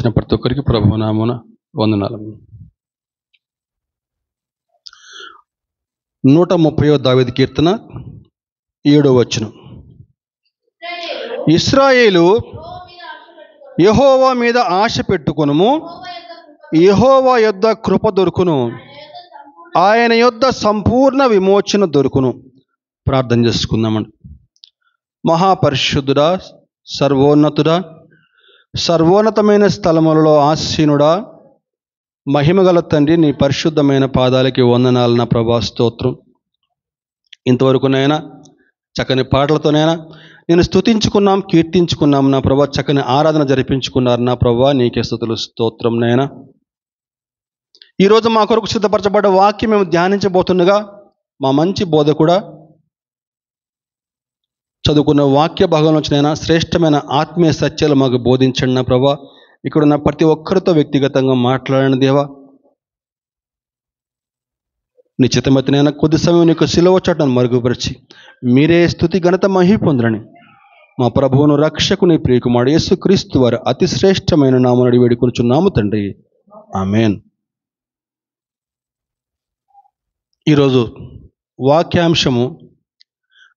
వచ్చిన ప్రతి ఒక్కరికి ప్రభువు నామమున వందనాలు. 130వ దావీదు కీర్తన 7వ వచనం. ఇశ్రాయేలు యెహోవా మీద ఆశ పెట్టుకొనుము, యెహోవా యొద్ద కృప దొరుకును, ఆయన యొద్ద సంపూర్ణ విమోచన దొరుకును. ప్రార్థన చేసుకుందామండి. మహాపరిశుద్ధుడా, సర్వోన్నతుడా, సర్వోన్నతమైన స్థలములలో ఆసీనుడా, మహిమగల తండ్రి, నీ పరిశుద్ధమైన పాదాలకి వందనాలు నా ప్రభా, స్తోత్రం. ఇంతవరకునైనా చక్కని పాటలతోనైనా నేను స్తుతించుకున్నాం, కీర్తించుకున్నాం నా ప్రభా. చక్కని ఆరాధన జరిపించుకున్నారు నా ప్రభా, నీకే స్తుతులు, స్తోత్రం నైనా. ఈరోజు మా కొరకు సిద్ధపరచబడ్డ వాక్యం మేము ధ్యానించబోతుండగా మా మంచి బోధకుడా చదువుకున్న వాక్య భాగం నుంచినైనా శ్రేష్టమైన ఆత్మీయ సత్యాలు మాకు బోధించండి నా ప్రభా. ఇక్కడున్న ప్రతి ఒక్కరితో వ్యక్తిగతంగా మాట్లాడిన దేవా, నిశ్చితమతినైనా కొద్ది సమయం నీకు సిలువ చాటును మరుగుపరిచి మీరే స్తుతి ఘనత మహి పొందరని మా ప్రభువును రక్షకుని ప్రియకుమారుడు యేసుక్రీస్తు వారు అతి శ్రేష్టమైన నామమున వేడుకొనుచున్నాము తండ్రి, ఆమేన్. ఈరోజు వాక్యాంశము,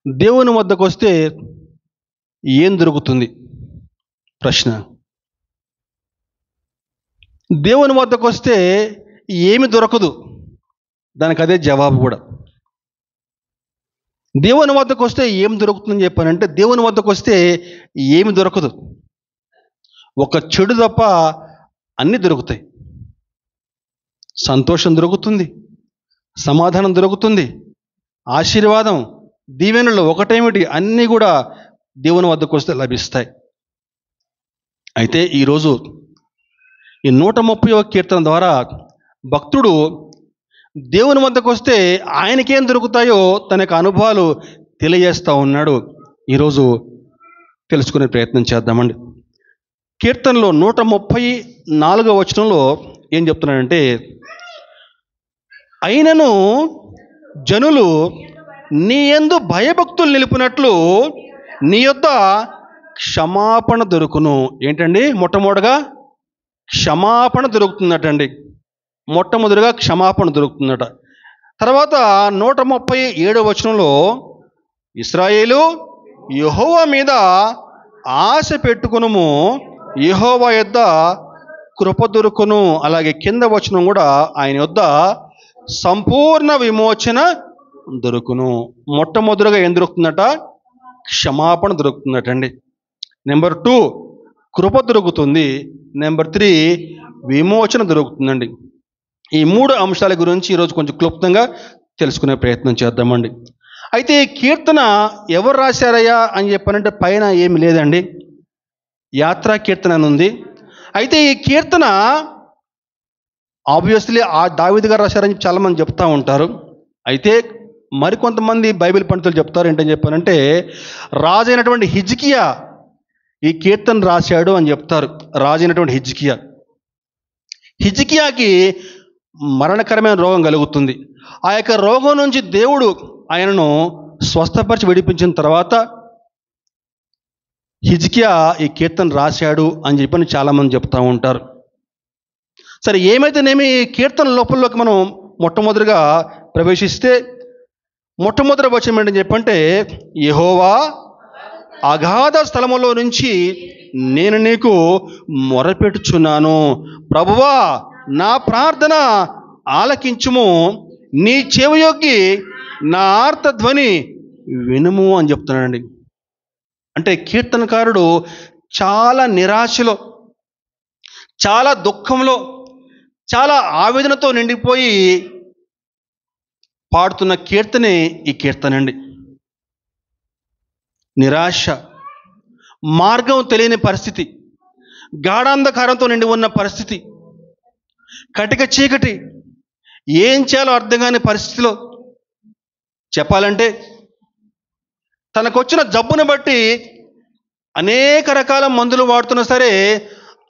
దేవుని వద్దకు వస్తే ఏం దొరుకుతుంది? ప్రశ్న. దేవుని వద్దకు వస్తే ఏమి దొరకదు, దానికి అదే జవాబు కూడా. దేవుని వద్దకు వస్తే ఏం దొరుకుతుందని చెప్పానంటే, దేవుని వద్దకు వస్తే ఏమి దొరకదు. ఒక చెడు తప్ప అన్నీ దొరుకుతాయి. సంతోషం దొరుకుతుంది, సమాధానం దొరుకుతుంది, ఆశీర్వాదం, దీవెనలు, ఒకటేమిటి అన్నీ కూడా దేవుని వద్దకు వస్తే లభిస్తాయి. అయితే ఈరోజు ఈ 130వ కీర్తన ద్వారా భక్తుడు దేవుని వద్దకు వస్తే ఆయనకేం దొరుకుతాయో తన యొక్క అనుభవాలు తెలియజేస్తూ ఉన్నాడు. ఈరోజు తెలుసుకునే ప్రయత్నం చేద్దామండి. కీర్తనలో 134వ వచనంలో ఏం చెప్తున్నాడంటే, అయినను జనులు నీ యందు భయభక్తులు నిలిపినట్లు నీ యొద్ద క్షమాపణ దొరుకును. ఏంటండి? మొట్టమొదటిగా క్షమాపణ దొరుకుతుందటండి. మొట్టమొదటిగా క్షమాపణ దొరుకుతుందట. తర్వాత 137వ వచనంలో, ఇశ్రాయేలు యెహోవా మీద ఆశ పెట్టుకొనుము, యెహోవా యొద్ద కృప దొరుకును. అలాగే కింద వచనం కూడా, ఆయన యొద్ద సంపూర్ణ విమోచన దొరుకును. మొట్టమొదటిగా ఏం దొరుకుతుందట? క్షమాపణ దొరుకుతుందటండి. నెంబర్ 2 కృప దొరుకుతుంది. నెంబర్ 3 విమోచన దొరుకుతుందండి. ఈ 3 అంశాల గురించి ఈరోజు కొంచెం క్లుప్తంగా తెలుసుకునే ప్రయత్నం చేద్దామండి. అయితే ఈ కీర్తన ఎవరు రాశారయ్యా అని చెప్పానంటే పైన ఏమి లేదండి, యాత్రా కీర్తన అని ఉంది. అయితే ఈ కీర్తన ఆబ్వియస్లీ ఆ దావీదు గారు రాశారని చాలామంది చెప్తూ ఉంటారు. అయితే మరికొంతమంది బైబిల్ పండితులు చెప్తారు ఏంటని చెప్పారంటే, రాజు అయినటువంటి హిజ్కియా ఈ కీర్తన రాశాడు అని చెప్తారు. రాజు అయినటువంటి హిజ్కియాకి మరణకరమైన రోగం కలుగుతుంది. ఆ యొక్క రోగం నుంచి దేవుడు ఆయనను స్వస్థపరిచి విడిపించిన తర్వాత హిజ్కియా ఈ కీర్తన రాశాడు అని చెప్పని చాలామంది చెప్తూ ఉంటారు. సరే, ఏమైతేనేమి ఈ కీర్తన లోపల్లోకి మనం మొట్టమొదటిగా ప్రవేశిస్తే మొట్టమొదటి వచనం ఏంటని చెప్పంటే, యెహోవా అగాధ స్థలములో నుంచి నేను నీకు మొరపెట్టుచున్నాను, ప్రభువా నా ప్రార్థన ఆలకించుము, నీ చెవియొగ్గి నా ఆర్తధ్వని వినుము అని చెప్తున్నాడండి. అంటే కీర్తనకారుడు చాలా నిరాశలో, చాలా దుఃఖంలో, చాలా ఆవేదనతో నిండిపోయి పాడుతున్న కీర్తనే ఈ కీర్తన అండి. నిరాశ, మార్గం తెలియని పరిస్థితి, గాఢాంధకారంతో నిండి ఉన్న పరిస్థితి, కటిక చీకటి, ఏం చేయాలో అర్థం కాని పరిస్థితిలో చెప్పాలంటే తనకొచ్చిన జబ్బును బట్టి అనేక రకాల మందులు వాడుతున్నా సరే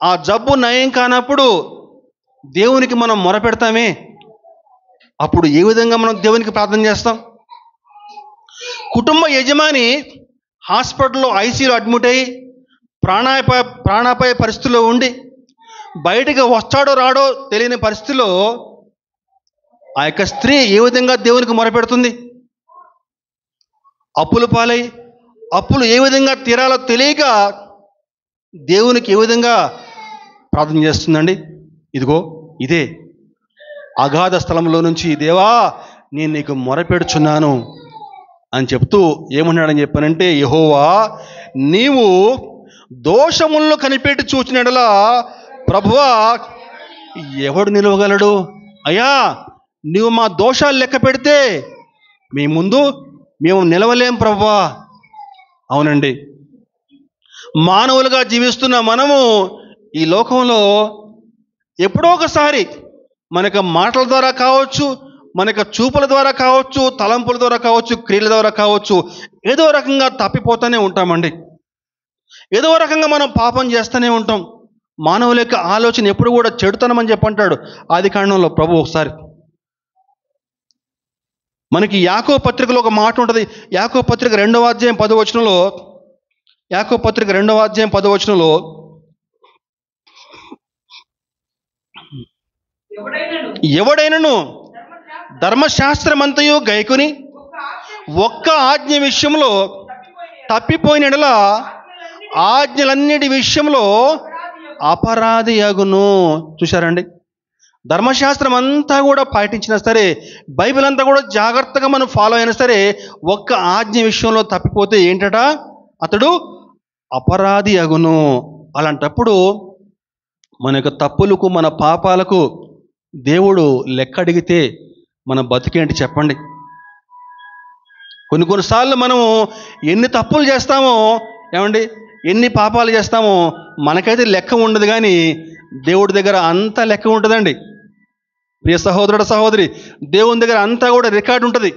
ఆ జబ్బు నయం కానప్పుడు దేవునికి మనం మొరపెడతామే, అప్పుడు ఏ విధంగా మనం దేవునికి ప్రార్థన చేస్తాం? కుటుంబ యజమాని హాస్పిటల్లో ఐసీయూలో అడ్మిట్ అయ్యి ప్రాణాపాయ పరిస్థితుల్లో ఉండి బయటికి వస్తాడో రాడో తెలియని పరిస్థితిలో ఆ యొక్క స్త్రీ ఏ విధంగా దేవునికి మొరపెడుతుంది? అప్పుల పాలై అప్పులు ఏ విధంగా తీరాలో తెలియక దేవునికి ఏ విధంగా ప్రార్థన చేస్తుందండి? ఇదిగో ఇదే అగాధ స్థలంలో నుంచి, దేవా నేను నీకు మొరపెడుచున్నాను అని చెప్తూ ఏమన్నాడని చెప్పానంటే, యెహోవా నీవు దోషములను కనిపెట్టి చూచినడలా ప్రభువా ఎవడు నిలవగలడు? అయ్యా నీవు మా దోషాలు లెక్క పెడితే మీ ముందు మేము నిలవలేం ప్రభువా. అవునండి, మానవులుగా జీవిస్తున్న మనము ఈ లోకంలో ఎప్పుడో ఒకసారి మనకు మాటల ద్వారా కావచ్చు, మనకు చూపుల ద్వారా కావచ్చు, తలంపుల ద్వారా కావచ్చు, క్రియల ద్వారా కావచ్చు, ఏదో రకంగా తప్పిపోతూనే ఉంటామండి. ఏదో రకంగా మనం పాపం చేస్తూనే ఉంటాం. మానవుల యొక్క ఆలోచన ఎప్పుడు కూడా చెడుతనమని చెప్పంటాడు ఆదికాండంలో ప్రభు. ఒకసారి మనకి యాకోబు పత్రికలో ఒక మాట ఉంటుంది. యాకోబు పత్రిక 2వ అధ్యాయం 10వ వచనంలో, యాకోబు పత్రిక 2వ అధ్యాయం 10వ వచనంలో, ఎవడైనను ధర్మశాస్త్రమంతయు గైకొని ఒక్క ఆజ్ఞ విషయంలో తప్పిపోయిన యెడల ఆజ్ఞలన్నిటి విషయంలో అపరాధి అగును. చూశారండి, ధర్మశాస్త్రం అంతా కూడా పాటించినా సరే, బైబిల్ అంతా కూడా జాగ్రత్తగా మనం ఫాలో అయినా సరే, ఒక్క ఆజ్ఞ విషయంలో తప్పిపోతే ఏంటట? అతడు అపరాధి అగును. అలాంటప్పుడు మన యొక్క తప్పులకు, మన పాపాలకు దేవుడు లెక్క అడిగితే మన బతికేంటి చెప్పండి? కొన్నిసార్లు మనము ఎన్ని తప్పులు చేస్తామో, ఏమండి, ఎన్ని పాపాలు చేస్తామో మనకైతే లెక్క ఉండదు, కానీ దేవుడి దగ్గర అంతా లెక్క ఉంటుందండి. ప్రియ సహోదరుడు సహోదరి, దేవుని దగ్గర అంతా కూడా రికార్డు ఉంటుంది.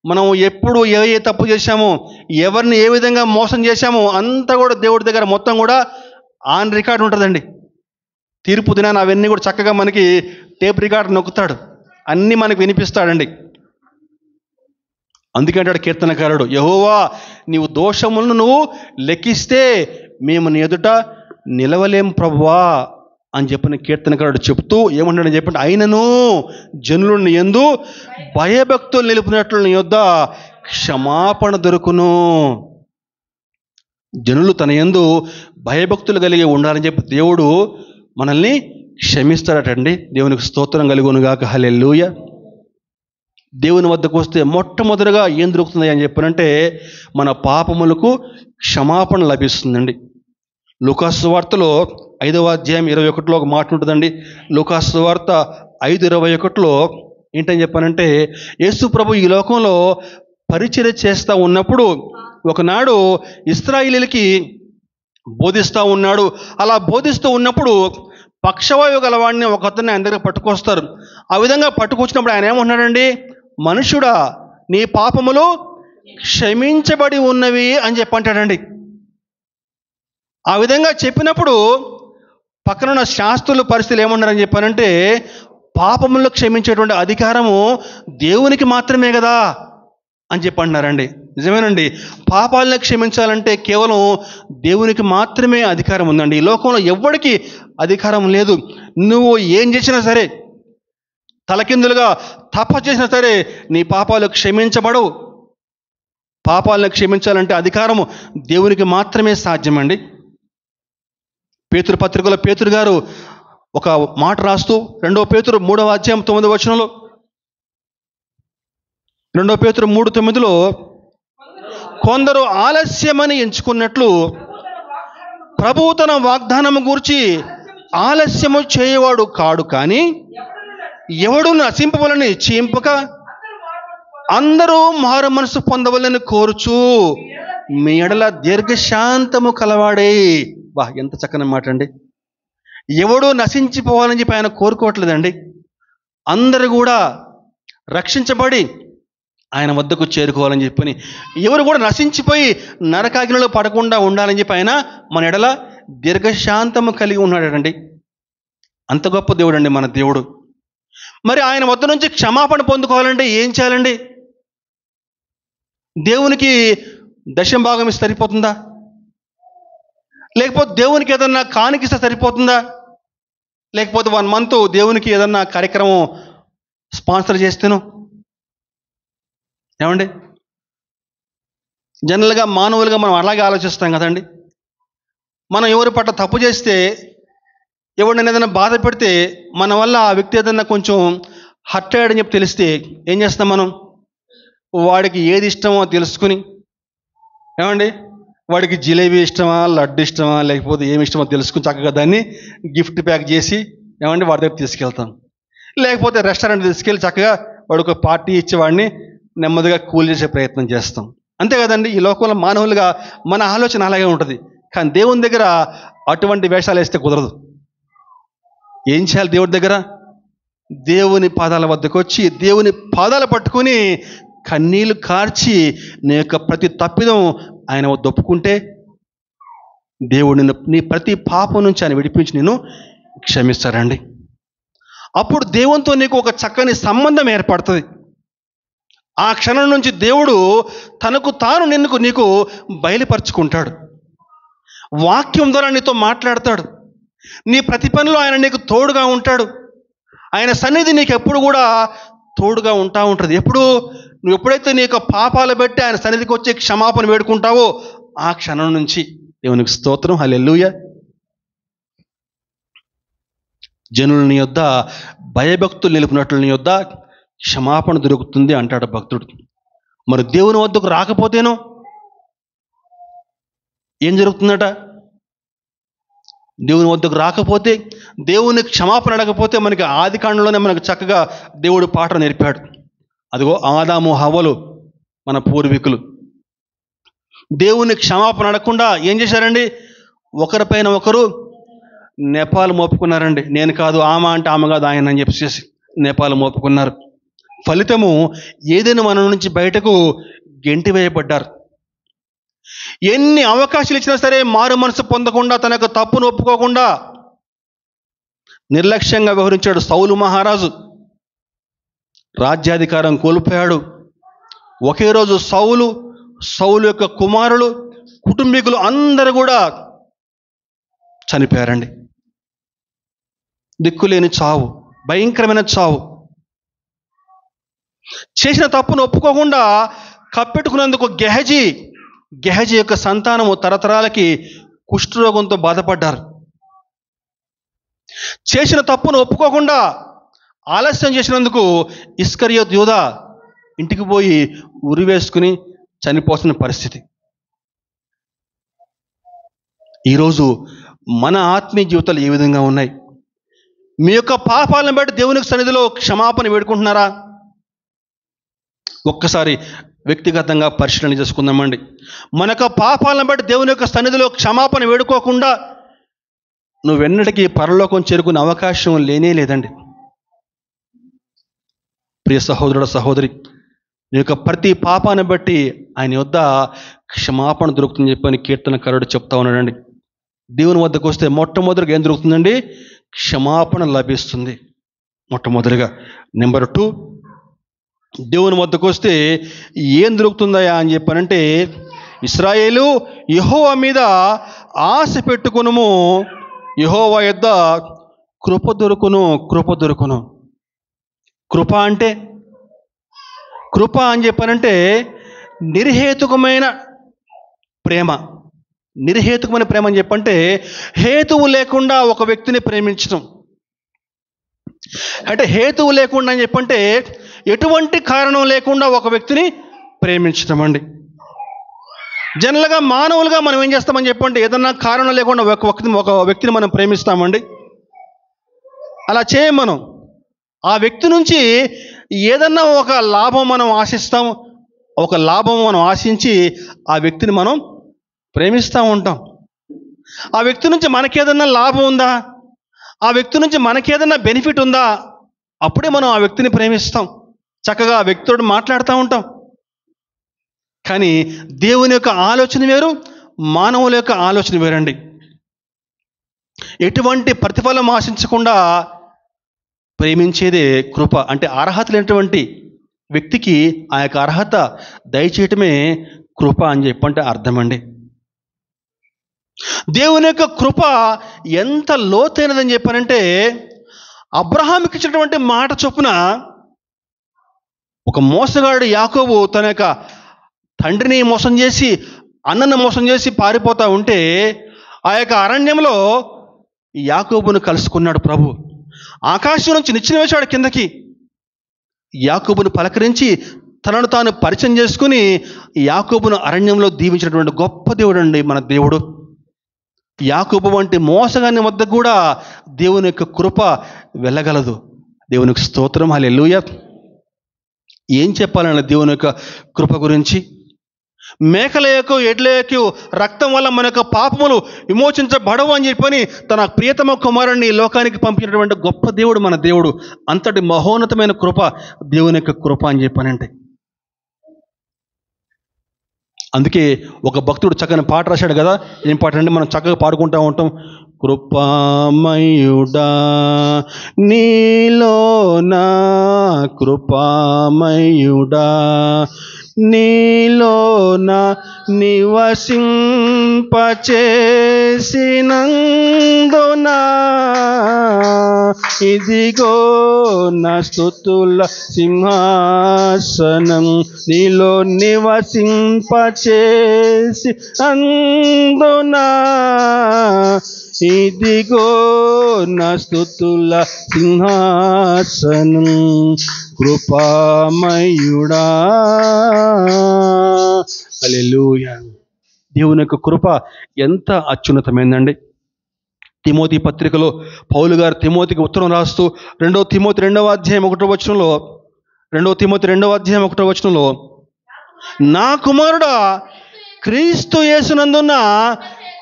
మనం ఎప్పుడు ఏ తప్పు చేశామో, ఎవరిని ఏ విధంగా మోసం చేశామో అంతా కూడా దేవుడి దగ్గర మొత్తం కూడా ఆన్ రికార్డు ఉంటుందండి. తీర్పు దినాన్ని అవన్నీ కూడా చక్కగా మనకి టేప్ రికార్డు నొక్కుతాడు, అన్నీ మనకు వినిపిస్తాడండి. అందుకే అంటాడు కీర్తనకారుడు, యెహోవా నీవు దోషములను నువ్వు లెక్కిస్తే మేము నీ ఎదుట నిలవలేం ప్రభువా అని చెప్పిన కీర్తనకారుడు చెప్తూ ఏమంటాడని చెప్పండి, అయినను జనులు నీ యందు భయభక్తులు నిలుపునట్లు నీ యొద్ద క్షమాపణ దొరుకును. జనులు తన యందు భయభక్తులు కలిగి ఉండాలని చెప్పి దేవుడు మనల్ని క్షమిస్తాడటండి. దేవునికి స్తోత్రం కలుగునుగాక. హల్లెలూయా. దేవుని వద్దకు వస్తే మొట్టమొదటిగా ఏం దొరుకుతుంది అని చెప్పారంటే, మన పాపములకు క్షమాపణ లభిస్తుందండి. లూకాసు సువార్తలో 5వ అధ్యాయం 21లో ఒక మాట ఉంటుందండి. లూకాసు సువార్త 5:21లో ఏంటని చెప్పానంటే, యేసు ప్రభు ఈ లోకంలో పరిచర్య చేస్తూ ఉన్నప్పుడు ఒకనాడు ఇశ్రాయేలీయులకి బోధిస్తూ ఉన్నాడు. అలా బోధిస్తూ ఉన్నప్పుడు పక్షవాయువు గలవాడిని ఒక అతన్ని ఆయన దగ్గర పట్టుకొస్తారు. ఆ విధంగా పట్టుకొచ్చినప్పుడు ఆయన ఏమంటున్నాడండి, మనుషుడా నీ పాపములు క్షమించబడి ఉన్నవి అని చెప్పంటాడండి. ఆ విధంగా చెప్పినప్పుడు పక్కనున్న శాస్త్రుల పరిస్థితులు ఏమన్నారని చెప్పానంటే, పాపములను క్షమించేటువంటి అధికారము దేవునికి మాత్రమే కదా అని చెప్పంటున్నారండి. నిజమేనండి, పాపాలను క్షమించాలంటే కేవలం దేవునికి మాత్రమే అధికారం ఉందండి. ఈ లోకంలో ఎవ్వడికి అధికారం లేదు. నువ్వు ఏం చేసినా సరే, తలకిందులుగా తప్ప చేసినా సరే నీ పాపాలు క్షమించబడవు. పాపాలను క్షమించాలంటే అధికారము దేవునికి మాత్రమే సాధ్యమండి. పేతురు పత్రికలో పేతురు గారు ఒక మాట రాస్తూ 2 పేతురు 3వ అధ్యాయం 9వ వచనంలో, 2 పేతురు 3:9లో, కొందరు ఆలస్యమని ఎంచుకున్నట్లు ప్రభువు తన వాగ్దానము గూర్చి ఆలస్యము చేయవాడు కాడు, కానీ ఎవడు నశింపవలని ఇచ్చింపక అందరూ మారు మనసు పొందవలని కోరుచు మీ ఎడల దీర్ఘశాంతము కలవాడే. బా, ఎంత చక్కని మాట అండి. ఎవడు నశించిపోవాలని చెప్పి ఆయన కోరుకోవట్లేదండి. అందరూ కూడా రక్షించబడి ఆయన వద్దకు చేరుకోవాలని చెప్పని, ఎవరు కూడా నశించిపోయి నరకాగ్నిలో పడకుండా ఉండాలని చెప్పి ఆయన మన ఎడల దీర్ఘశాంతము కలిగి ఉన్నాడండి. అంత గొప్ప దేవుడు అండి మన దేవుడు. మరి ఆయన వద్ద నుంచి క్షమాపణ పొందుకోవాలంటే ఏం చేయాలండి? దేవునికి దశంభాగం ఇస్తే సరిపోతుందా? లేకపోతే దేవునికి ఏదన్నా కానుకిస్తే సరిపోతుందా? లేకపోతే 1 month దేవునికి ఏదన్నా కార్యక్రమం స్పాన్సర్ చేస్తేనో. ఏమండి, జనరల్గా మానవులుగా మనం అలాగే ఆలోచిస్తాం కదండి. మనం ఎవరి పట్ల తప్పు చేస్తే, ఎవరినైనా ఏదైనా బాధ పెడితే, మన వల్ల ఆ వ్యక్తి ఏదైనా కొంచెం హర్ట్ అయ్యాడని చెప్పి తెలిస్తే ఏం చేస్తాం మనం? వాడికి ఏది ఇష్టమో తెలుసుకుని, ఏమండి, వాడికి జిలేబీ ఇష్టమా, లడ్డు ఇష్టమా, లేకపోతే ఏమి ఇష్టమో తెలుసుకుని చక్కగా దాన్ని గిఫ్ట్ ప్యాక్ చేసి, ఏమండి, వాడి దగ్గర తీసుకెళ్తాం. లేకపోతే రెస్టారెంట్ తీసుకెళ్ళి చక్కగా వాడికి ఒక పార్టీ ఇచ్చి వాడిని నెమ్మదిగా కూల్ చేసే ప్రయత్నం చేస్తాం. అంతే కదండి. ఈ లోకంలో మానవులుగా మన ఆలోచన అలాగే ఉంటుంది. కానీ దేవుని దగ్గర అటువంటి వేషాలు వేస్తే కుదరదు. ఏం చేయాలి? దేవుడి దగ్గర దేవుని పాదాల వద్దకు వచ్చి దేవుని పాదాలు పట్టుకొని కన్నీళ్లు కార్చి నీ యొక్క ప్రతి తప్పిదం ఆయన వద్ద ఒప్పుకుంటే దేవుడు నీ ప్రతి పాపం నుంచి ఆయన విడిపించి నేను క్షమిస్తారండి. అప్పుడు దేవునితో నీకు ఒక చక్కని సంబంధం ఏర్పడుతుంది. ఆ క్షణం నుంచి దేవుడు తనకు తాను నీకు బయలుపరుచుకుంటాడు. వాక్యం ద్వారా నీతో మాట్లాడతాడు. నీ ప్రతి పనిలో ఆయన నీకు తోడుగా ఉంటాడు. ఆయన సన్నిధి నీకు ఎప్పుడు కూడా తోడుగా ఉంటుంది. నువ్వు ఎప్పుడైతే నీ యొక్క పాపాలు బట్టి ఆయన సన్నిధికి వచ్చి క్షమాపణ వేడుకుంటావో ఆ క్షణం నుంచి దేవునికి స్తోత్రం, హల్లెలూయా. జనులు నీ యొద్ద భయభక్తులు నిలుపునట్లు నీ యొద్ద క్షమాపణ దొరుకుతుంది అంటాడు భక్తుడు. మరి దేవుని వద్దకు రాకపోతేనో ఏం జరుగుతుందట? దేవుని వద్దకు రాకపోతే, దేవుని క్షమాపణ అడగకపోతే, మనకి ఆది కాండంలోనే మనకు చక్కగా దేవుడు పాఠం నేర్పాడు. అదిగో ఆదాము హవ్వలు మన పూర్వీకులు దేవుని క్షమాపణ అడగకుండా ఏం చేశారండి? ఒకరిపైన ఒకరు నెపాలు మోపుకున్నారండి. నేను కాదు, ఆమె అంటే ఆమె కాదు, ఆయన అని చెప్పేసి నెపాలు మోపుకున్నారు. ఫలితము ఏదైనా మన నుంచి బయటకు గెంటివేయబడ్డారు. ఎన్ని అవకాశాలు ఇచ్చినా సరే మారు మనసు పొందకుండా, తన యొక్క తప్పును ఒప్పుకోకుండా నిర్లక్ష్యంగా వ్యవహరించాడు సౌలు మహారాజు. రాజ్యాధికారం కోల్పోయాడు. ఒకే రోజు సౌలు యొక్క కుమారులు, కుటుంబీకులు అందరూ కూడా చనిపోయారండి. దిక్కులేని చావు, భయంకరమైన చావు. చేసిన తప్పును ఒప్పుకోకుండా కప్పెట్టుకున్నందుకు గెహజీ యొక్క సంతానము తరతరాలకి కుష్ఠరోగంతో బాధపడ్డారు. చేసిన తప్పును ఒప్పుకోకుండా ఆలస్యం చేసినందుకు ఇస్కరియోతు యూదా ఇంటికి పోయి ఉరివేసుకుని చనిపోతున్న పరిస్థితి. ఈరోజు మన ఆత్మీయ జీవితాలు ఏ విధంగా ఉన్నాయి? మీ యొక్క పాపాలను బట్టి దేవునికి సన్నిధిలో క్షమాపణ వేడుకుంటున్నారా? ఒక్కసారి వ్యక్తిగతంగా పరిశీలన చేసుకుందామండి. మన యొక్క పాపాలను బట్టి దేవుని యొక్క సన్నిధిలో క్షమాపణ వేడుకోకుండా నువ్వెన్నటికీ పరలోకం చేరుకునే అవకాశం లేదండి. ప్రియ సహోదరుడు, సహోదరి, నీ యొక్క ప్రతి పాపాన్ని బట్టి ఆయన వద్ద క్షమాపణ దొరుకుతుందని చెప్పని కీర్తనకారుడు చెప్తా ఉన్నాడండి. దేవుని వద్దకు వస్తే మొట్టమొదటిగా ఏం దొరుకుతుందండి? క్షమాపణ లభిస్తుంది. మొట్టమొదటిగా. నెంబర్ 2, దేవుని వద్దకు వస్తే ఏం దొరుకుతుందయా అని చెప్పనంటే, ఇశ్రాయేలు యెహోవా మీద ఆశ పెట్టుకునుము, యెహోవా యొద్ద కృప దొరుకును. కృప అని చెప్పనంటే నిర్హేతుకమైన ప్రేమ. నిర్హేతుకమైన ప్రేమ అని చెప్పంటే హేతువు లేకుండా ఒక వ్యక్తిని ప్రేమించడం. అంటే హేతువు లేకుండా అని చెప్పంటే ఎటువంటి కారణం లేకుండా ఒక వ్యక్తిని ప్రేమించడం అండి. జనరల్గా మానవులుగా మనం ఏం చేస్తామని చెప్పంటే ఏదన్నా కారణం లేకుండా ఒక వ్యక్తిని మనం ప్రేమిస్తామండి. అలా చేయం మనం. ఆ వ్యక్తి నుంచి ఏదన్నా ఒక లాభం మనం ఆశిస్తాం. ఒక లాభం మనం ఆశించి ఆ వ్యక్తిని మనం ప్రేమిస్తూ ఉంటాం. ఆ వ్యక్తి నుంచి మనకేదన్నా లాభం ఉందా, ఆ వ్యక్తి నుంచి మనకేదన్నా బెనిఫిట్ ఉందా, అప్పుడే మనం ఆ వ్యక్తిని ప్రేమిస్తాం. చక్కగా ఆ వ్యక్తితో మాట్లాడుతూ ఉంటాం. కానీ దేవుని యొక్క ఆలోచన వేరు, మానవుల యొక్క ఆలోచన వేరండి. ఎటువంటి ప్రతిఫలం ఆశించకుండా ప్రేమించేదే కృప. అంటే అర్హత లేనటువంటి వ్యక్తికి ఆ యొక్క అర్హత దయచేయటమే కృప అని చెప్పంటే అర్థమండి. దేవుని యొక్క కృప ఎంత లోతైనదని చెప్పానంటే, అబ్రహాముకి ఇచ్చినటువంటి మాట చొప్పున ఒక మోసగాడు యాకోబు తన యొక్క తండ్రిని మోసం చేసి, అన్నను మోసం చేసి పారిపోతూ ఉంటే, ఆ యొక్క అరణ్యంలో యాకోబును కలుసుకున్నాడు ప్రభు. ఆకాశం నుంచి నిచ్చెన వేశాడు కిందకి. యాకోబును పలకరించి తనను తాను పరిచయం చేసుకుని యాకోబును అరణ్యంలో దీవించినటువంటి గొప్ప దేవుడు అండి మన దేవుడు. యాకోబు వంటి మోసగాని వద్ద కూడా దేవుని యొక్క కృప వెళ్ళగలదు. దేవునికి స్తోత్రం, హల్లెలూయా. ఏం చెప్పాలన్న దేవుని యొక్క కృప గురించి? మేకల యొక్క ఎడ్ల యొక్క రక్తం వల్ల మన యొక్క పాపములు విమోచించబడవు అని చెప్పని తన ప్రియతమ కుమారుణ్ణి లోకానికి పంపినటువంటి గొప్ప దేవుడు మన దేవుడు. అంతటి మహోన్నతమైన కృప దేవుని యొక్క కృప అని చెప్పానంటే, అందుకే ఒక భక్తుడు చక్కని పాట రాశాడు కదా. ఏం పాట అంటే మనం చక్కగా పాడుకుంటూ ఉంటాం. కృపామయుడా నీలో నా కృపామయుడా నీలోన నివసింపచేసినందున ఇదిగో నా స్తుతుల సింహాసనం నీలో నివసింపచేసి అందున ఇదిగో నా స్తుతుల సింహాసనం కృపామయుడా. హల్లెలూయా. దేవుని యొక్క కృప ఎంత అత్యున్నతమైందండి. తిమోతి పత్రికలో పౌలు గారు తిమోతికి ఉత్తరం రాస్తూ 2 తిమోతి 2వ అధ్యాయం 1వ వచనంలో 2 తిమోతి 2వ అధ్యాయం 1వ వచనంలో, నా కుమారుడా క్రీస్తు యేసునందున్న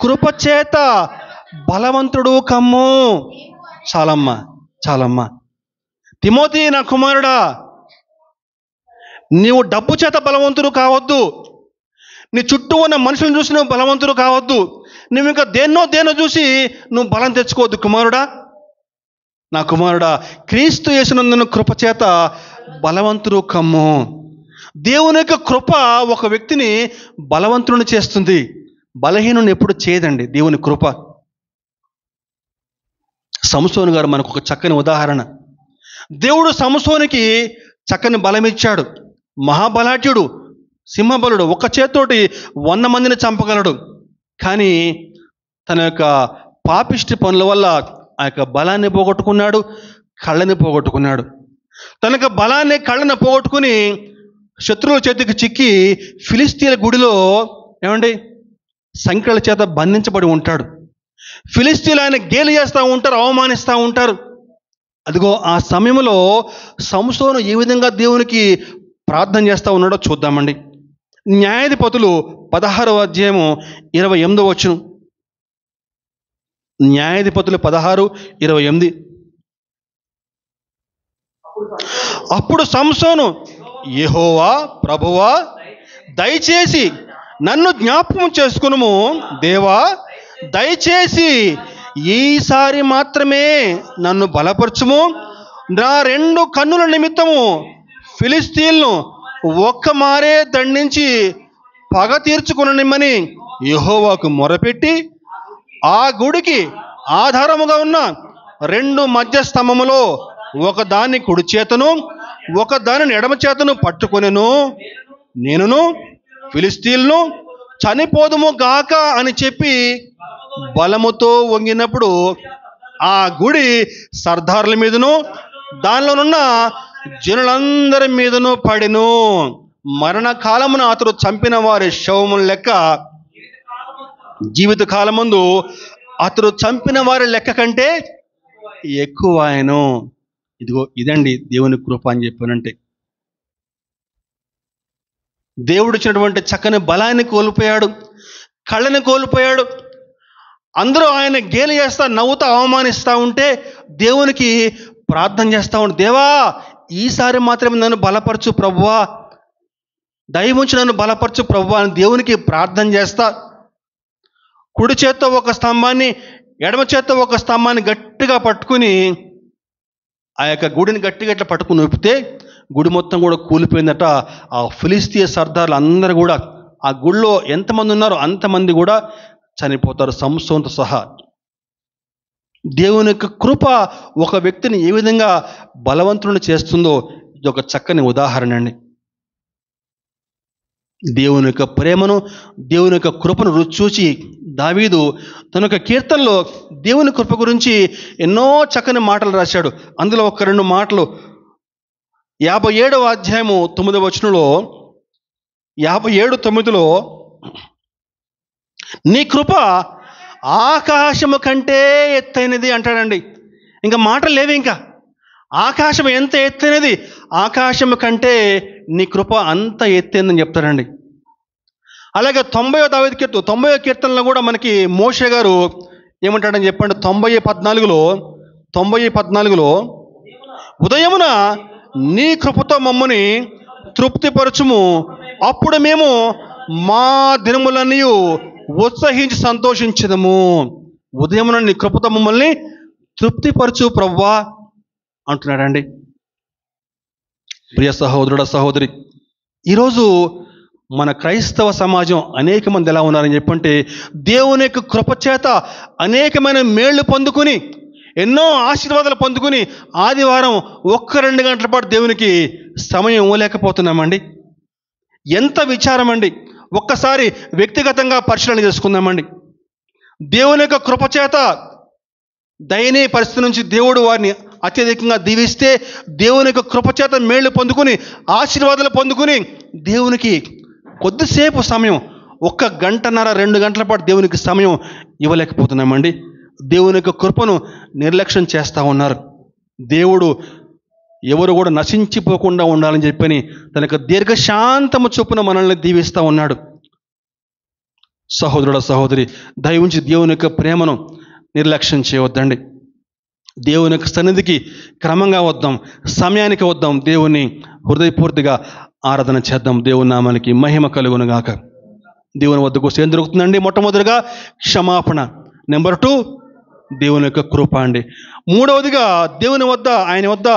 కృపచేత బలవంతుడు కమ్ము. చాలమ్మా. తిమోతి నా కుమారుడా, నీవు డబ్బు చేత బలవంతుడు కావద్దు. నీ చుట్టూ ఉన్న మనుషులను చూసి నువ్వు బలవంతుడు కావద్దు. నువ్వు ఇంకా దేన్నో చూసి నువ్వు బలం తెచ్చుకోవద్దు. కుమారుడా, నా కుమారుడా, క్రీస్తు యేసునందున కృపచేత బలవంతుడు కమ్ము. దేవుని యొక్క కృప ఒక వ్యక్తిని బలవంతుడిని చేస్తుంది, బలహీనుని ఎప్పుడు చేయదండి దేవుని కృప. సంసోను గారు మనకు ఒక చక్కని ఉదాహరణ. దేవుడు సంసోనికి చక్కని బలం ఇచ్చాడు. మహాబలాఢ్యుడు, సింహబలుడు, ఒక్క చేత్తోటి 100 మందిని చంపగలడు. కానీ తన యొక్క పాపిష్టి పనుల వల్ల ఆ యొక్క బలాన్ని పోగొట్టుకున్నాడు, కళ్ళని పోగొట్టుకున్నాడు. తన యొక్క బలాన్ని కళ్ళని పోగొట్టుకుని శత్రువుల చేతికి చిక్కి ఫిలిస్తీన్ల గుడిలో సంఖ్యల చేత బంధించబడి ఉంటాడు. ఫిలిస్తీన్లు ఆయన గేలి చేస్తూ ఉంటారు, అవమానిస్తూ ఉంటారు. అదిగో ఆ సమయంలో సంసోను ఏ విధంగా దేవునికి ప్రార్థన చేస్తూ ఉన్నాడో చూద్దామండి. న్యాయాధిపతులు 16వ అధ్యాయము 28వ వచనం. న్యాయాధిపతులు 16:28. అప్పుడు సంసోను, యెహోవా ప్రభువా దయచేసి నన్ను జ్ఞాపకం చేసుకునుము. దేవా దయచేసి ఈసారి మాత్రమే నన్ను బలపరచుము. నా 2 కన్నుల నిమిత్తము ఫిలిస్తీన్లను ఒక్క మారే దండించి పగ తీర్చుకుననిమ్మని యెహోవాకు మొరపెట్టి ఆ గుడికి ఆధారముగా ఉన్న 2 మధ్య స్తంభములో ఒకదాన్ని కుడి చేతను ఒకదానిని ఎడమ చేతను పట్టుకొనెను. నేనును ఫిలిస్తీన్లను చనిపోదుము గాక అని చెప్పి బలముతో వంగినప్పుడు ఆ గుడి సర్దార్ల మీదను దానిలోనున్న జనులందరి మీదను పడెను. మరణకాలమున అతడు చంపిన వారి శవముల లెక్క జీవిత కాలమందు అతడు చంపిన వారి లెక్క కంటే ఎక్కువ ఆయను. ఇదిగో ఇదండి దేవుని కృప అని చెప్పానంటే. దేవుడు ఇచ్చినటువంటి చక్కని బలాన్ని కోల్పోయాడు, కళ్ళని కోల్పోయాడు. అందరూ ఆయన గేలి చేస్తా నవ్వుతా అవమానిస్తూ ఉంటే దేవునికి ప్రార్థన చేస్తూ ఉంటే, దేవా ఈసారి మాత్రమే నన్ను బలపరచు ప్రభువా, దయవుంచి నన్ను బలపరచు ప్రభువా అని దేవునికి ప్రార్థన చేస్తా కుడి చేత్తో ఒక స్తంభాన్ని ఎడమ చేత్తో ఒక స్తంభాన్ని గట్టిగా పట్టుకుని ఆ యొక్క గుడిని గట్టిగా ఇట్లా పట్టుకుని ఊపితే గుడి మొత్తం కూడా కూలిపోయిందట. ఆ ఫిలిస్తీయ సర్దార్లు అందరూ కూడా ఆ గుడిలో ఎంతమంది ఉన్నారో అంతమంది కూడా చనిపోతారు, సంసోనుతో సహా. దేవుని యొక్క కృప ఒక వ్యక్తిని ఏ విధంగా బలవంతులను చేస్తుందో ఇది ఒక చక్కని ఉదాహరణ అండి. దేవుని యొక్క ప్రేమను, దేవుని యొక్క కృపను రుచి చూచి దావీదు తన యొక్క కీర్తనలో దేవుని కృప గురించి ఎన్నో చక్కని మాటలు రాశాడు. అందులో ఒక 2 మాటలు 57వ అధ్యాయము 9వ వచనంలో, 57:9లో, నీ కృప ఆకాశము కంటే ఎత్తైనది అంటాడండి. ఇంకా మాటలు లేవు. ఇంకా ఆకాశం ఎంత ఎత్తైనది, ఆకాశము కంటే నీ కృప అంత ఎత్తైందని చెప్తారండి. అలాగే 90వ కీర్తనలో కూడా మనకి మోషే గారు ఏమంటాడని చెప్పండి. 90:14లో ఉదయమున నీ కృపతో మమ్మని తృప్తిపరచుము, అప్పుడు మేము మా దినములన్నీ ఉత్సహించి సంతోషించదము. ఉదయమున నీ కృపతో మమ్మల్ని తృప్తిపరచు ప్రభువా అంటున్నాడండి. ప్రియ సహోదరుడ, సహోదరి, ఈరోజు మన క్రైస్తవ సమాజం అనేక మంది ఎలా ఉన్నారని చెప్పంటే, దేవుని యొక్క కృప చేత అనేకమైన మేళ్లు పొందుకుని, ఎన్నో ఆశీర్వాదాలు పొందుకుని ఆదివారం 1-2 గంటల పాటు దేవునికి సమయం ఇవ్వలేకపోతున్నామండి. ఎంత విచారం అండి. ఒక్కసారి వ్యక్తిగతంగా పరిశీలన చేసుకుందామండి. దేవుని యొక్క కృప చేత దయనీయ పరిస్థితి నుంచి దేవుడు వారిని అత్యధికంగా దీవిస్తే, దేవుని యొక్క కృప చేత మేళ్లు పొందుకుని, ఆశీర్వాదాలు పొందుకుని దేవునికి కొద్దిసేపు సమయం, 1 గంటన్నర 2 గంటల పాటు దేవునికి సమయం ఇవ్వలేకపోతున్నామండి. దేవుని యొక్క కృపను నిర్లక్ష్యం చేస్తూ ఉన్నారు. దేవుడు ఎవరు కూడా నశించిపోకుండా ఉండాలని చెప్పని తన యొక్క దీర్ఘశాంతము చొప్పున మనల్ని దీవిస్తూ ఉన్నాడు. సహోదరుడ, సహోదరి, దయవుంచి దేవుని యొక్క ప్రేమను నిర్లక్ష్యం చేయవద్దండి. దేవుని యొక్క సన్నిధికి క్రమంగా వద్దాం, సమయానికి వద్దాం, దేవుని హృదయపూర్తిగా ఆరాధన చేద్దాం. దేవుని నామానికి మహిమ కలుగును గాక. దేవుని వద్దకు వస్తే ఏం దొరుకుతుందండి? మొట్టమొదటిగా క్షమాపణ. నెంబర్ 2 దేవుని యొక్క కృప అండి. 3వదిగా ఆయన వద్ద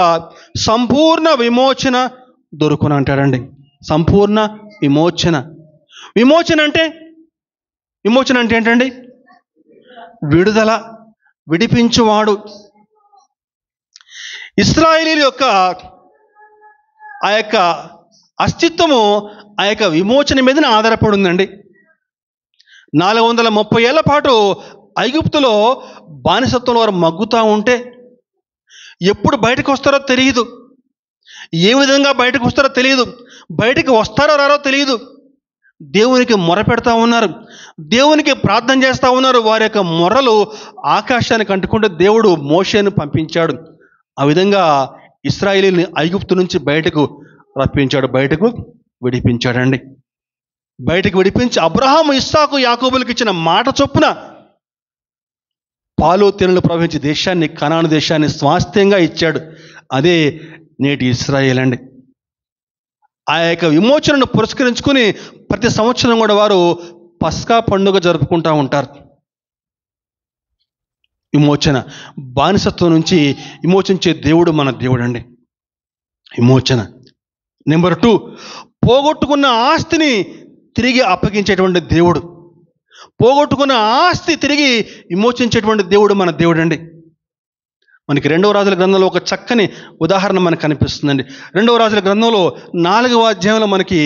సంపూర్ణ విమోచన దొరుకును అంటాడండి. సంపూర్ణ విమోచన. విమోచన అంటే ఏంటండి? విడుదల, విడిపించువాడు. ఇశ్రాయేలీయుల యొక్క ఆ యొక్క అస్తిత్వము ఆ యొక్క విమోచన మీదనే ఆధారపడి ఉందండి. 430 ఏళ్ల పాటు ఐగుప్తులో బానిసత్వంలో వారు మగ్గుతూ ఉంటే ఎప్పుడు బయటకు వస్తారో తెలియదు, ఏ విధంగా బయటకు వస్తారో తెలియదు, బయటికి వస్తారో రారో తెలియదు. దేవునికి మొర పెడతా ఉన్నారు, దేవునికి ప్రార్థన చేస్తూ ఉన్నారు. వారి యొక్క మొరలు ఆకాశానికి అంటుకుంటే దేవుడు మోషేను పంపించాడు. ఆ విధంగా ఇశ్రాయేలీయుల్ని ఐగుప్తు నుంచి బయటకు రప్పించాడు, బయటకు విడిపించాడండి. బయటకు విడిపించి అబ్రహాము, ఇస్సాకు, యాకోబులకు ఇచ్చిన మాట చొప్పున పాలు తేనెలు ప్రవహించే దేశాన్ని, కనాను దేశాన్ని స్వాస్థ్యంగా ఇచ్చాడు. అదే నేటి ఇశ్రాయేల్ అండి. ఆ యొక్క విమోచనను పురస్కరించుకుని ప్రతి సంవత్సరం కూడా వారు పస్కా పండుగ జరుపుకుంటూ ఉంటారు. విమోచన, బానిసత్వం నుంచి విమోచించే దేవుడు మన దేవుడు అండి. విమోచన. నెంబర్ 2, పోగొట్టుకున్న ఆస్తిని తిరిగి అప్పగించేటువంటి దేవుడు. పోగొట్టుకున్న ఆస్తి తిరిగి విమోచించేటువంటి దేవుడు మన దేవుడు అండి. మనకి 2వ రాజుల గ్రంథంలో ఒక చక్కని ఉదాహరణ మనకు కనిపిస్తుందండి. 2వ రాజుల గ్రంథంలో 4వ అధ్యాయంలో మనకి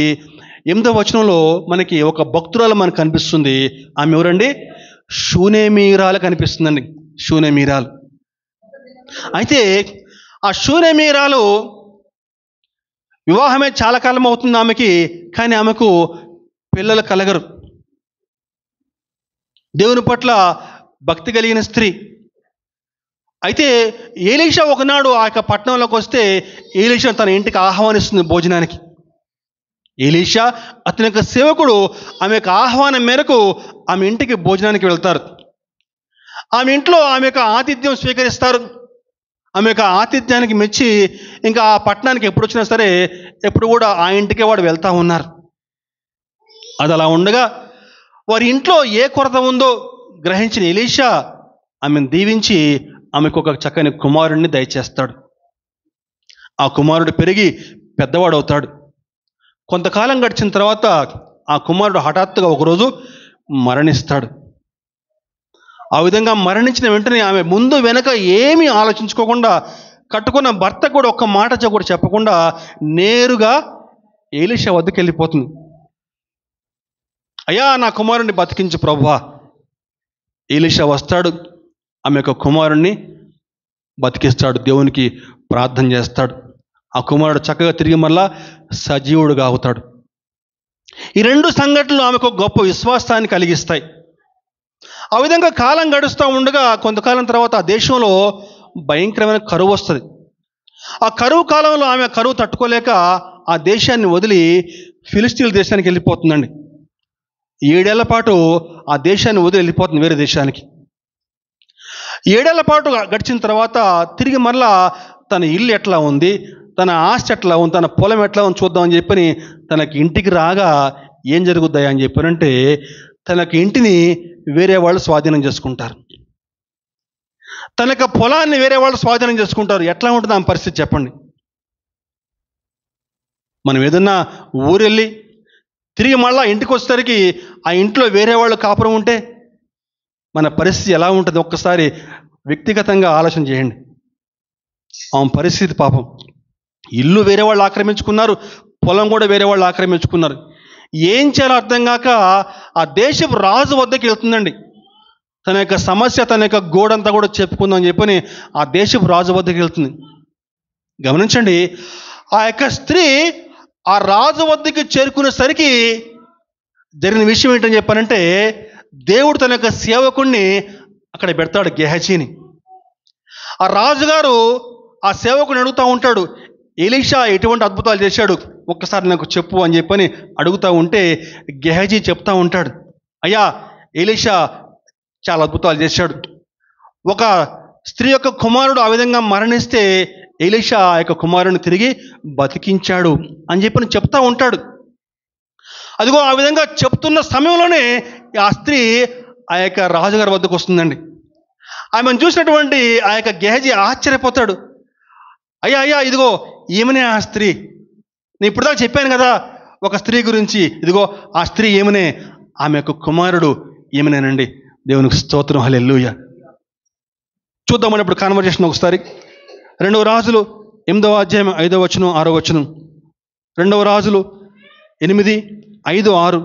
8వ వచనంలో మనకి ఒక భక్తురాలు మనకు కనిపిస్తుంది. ఆమె ఎవరండి? షూనేమీరాలు కనిపిస్తుందండి. షూనేమీరాలు. అయితే ఆ షూనేమీరాలు వివాహమే చాలా కాలం అవుతుంది ఆమెకి, కానీ ఆమెకు పిల్లలు కలగరు. దేవుని పట్ల భక్తి కలిగిన స్త్రీ. అయితే ఎలీషా ఒకనాడు ఆ యొక్క పట్టణంలోకి వస్తే ఎలీషా తన ఇంటికి ఆహ్వానిస్తుంది భోజనానికి. ఎలీషా అతని యొక్క సేవకుడు ఆమె యొక్క ఆహ్వానం మేరకు ఆమె ఇంటికి భోజనానికి వెళ్తారు. ఆమె ఇంట్లో ఆమె యొక్క ఆతిథ్యం స్వీకరిస్తారు. ఆమె యొక్క ఆతిథ్యానికి మెచ్చి ఇంకా ఆ పట్టణానికి ఎప్పుడు వచ్చినా సరే ఎప్పుడు కూడా ఆ ఇంటికే వాడు వెళ్తూ ఉన్నారు. అది అలా ఉండగా వారి ఇంట్లో ఏ కొరత ఉందో గ్రహించిన ఎలీషా ఆమెను దీవించి ఆమెకు ఒక చక్కని కుమారుడిని దయచేస్తాడు. ఆ కుమారుడు పెరిగి పెద్దవాడు అవుతాడు. కొంతకాలం గడిచిన తర్వాత ఆ కుమారుడు హఠాత్తుగా ఒకరోజు మరణిస్తాడు. ఆ విధంగా మరణించిన వెంటనే ఆమె ముందు వెనక ఏమీ ఆలోచించుకోకుండా, కట్టుకున్న భర్త కూడా ఒక్క మాట కూడా చెప్పకుండా నేరుగా ఎలీషా వద్దకు వెళ్ళిపోతుంది. అయ్యా, నా కుమారుణ్ణి బతికించు ప్రభువా. ఎలీషా వస్తాడు, ఆమె యొక్క కుమారుణ్ణి బతికిస్తాడు, దేవునికి ప్రార్థన చేస్తాడు. ఆ కుమారుడు చక్కగా తిరిగి మళ్ళా సజీవుడుగా అవుతాడు. ఈ రెండు సంఘటనలు ఆమెకు గొప్ప విశ్వాసాన్ని కలిగిస్తాయి. ఆ విధంగా కాలం గడుస్తూ ఉండగా కొంతకాలం తర్వాత ఆ దేశంలో భయంకరమైన కరువు వస్తుంది. ఆ కరువు కాలంలో ఆమె కరువు తట్టుకోలేక ఆ దేశాన్ని వదిలి ఫిలిస్తీన్ల దేశానికి వెళ్ళిపోతుందండి. 7 ఏళ్ల పాటు ఆ దేశాన్ని వదిలి వెళ్ళిపోతుంది వేరే దేశానికి. 7 ఏళ్ల పాటు గడిచిన తర్వాత తిరిగి మరలా తన ఇల్లు ఎట్లా ఉంది, తన ఆస్తి ఎట్లా ఉంది, తన పొలం ఎట్లా ఉంది చూద్దామని చెప్పని తనకి ఇంటికి రాగా ఏం జరుగుద్దాయా అని చెప్పారంటే, తనకి ఇంటిని వేరే వాళ్ళు స్వాధీనం చేసుకుంటారు, తన యొక్క పొలాన్ని వేరే వాళ్ళు స్వాధీనం చేసుకుంటారు. ఎట్లా ఉంటుంది ఆ పరిస్థితి చెప్పండి? మనం ఏదన్నా ఊరెళ్ళి తిరిగి మళ్ళా ఇంటికి వచ్చేసరికి ఆ ఇంట్లో వేరే వాళ్ళు కాపురం ఉంటే మన పరిస్థితి ఎలా ఉంటుంది? ఒక్కసారి వ్యక్తిగతంగా ఆలోచన చేయండి. ఆమె పరిస్థితి పాపం, ఇల్లు వేరే వాళ్ళు ఆక్రమించుకున్నారు, పొలం కూడా వేరే వాళ్ళు ఆక్రమించుకున్నారు. ఏం చేయాలో అర్థం కాక ఆ దేశపు రాజు వద్దకు వెళ్తుందండి. తన యొక్క సమస్య, తన యొక్క గోడంతా కూడా చెప్పుకుందామని చెప్పని ఆ దేశపు రాజు వద్దకు వెళ్తుంది. గమనించండి, ఆ యొక్క స్త్రీ ఆ రాజు వద్దకు చేరుకునేసరికి జరిగిన విషయం ఏంటని చెప్పానంటే, దేవుడు తన యొక్క సేవకుణ్ణి అక్కడ పెడతాడు, గెహజీని. ఆ రాజుగారు ఆ సేవకుని అడుగుతూ ఉంటాడు, ఎలీషా ఎటువంటి అద్భుతాలు చేశాడు ఒక్కసారి నాకు చెప్పు అని చెప్పని అడుగుతూ ఉంటే గెహజీ చెప్తా ఉంటాడు, అయ్యా, ఎలీషా చాలా అద్భుతాలు చేశాడు. ఒక స్త్రీ యొక్క కుమారుడు ఆ విధంగా మరణిస్తే ఎలీషా ఆ యొక్క కుమారుని తిరిగి బతికించాడు అని చెప్పని చెప్తా ఉంటాడు. అదిగో ఆ విధంగా చెప్తున్న సమయంలోనే ఆ స్త్రీ ఆ యొక్క రాజుగారి వద్దకు వస్తుందండి. ఆమెను చూసినటువంటి ఆ యొక్క గెహజీ ఆశ్చర్యపోతాడు. అయ్యా అయ్యా, ఇదిగో ఈమెనే ఆ స్త్రీ. నేను ఇప్పుడు దాకా చెప్పాను కదా ఒక స్త్రీ గురించి, ఇదిగో ఆ స్త్రీ ఏమనే, ఆమె యొక్క కుమారుడు ఏమనేనండి. దేవునికి స్తోత్రం, హల్లెలూయా. చూద్దామని ఇప్పుడు కాన్వర్జేషన్ ఒకసారి 2 రాజులు 8వ అధ్యాయం 5వ వచనం 6వ వచనం. 2 రాజులు 8, 5, 6.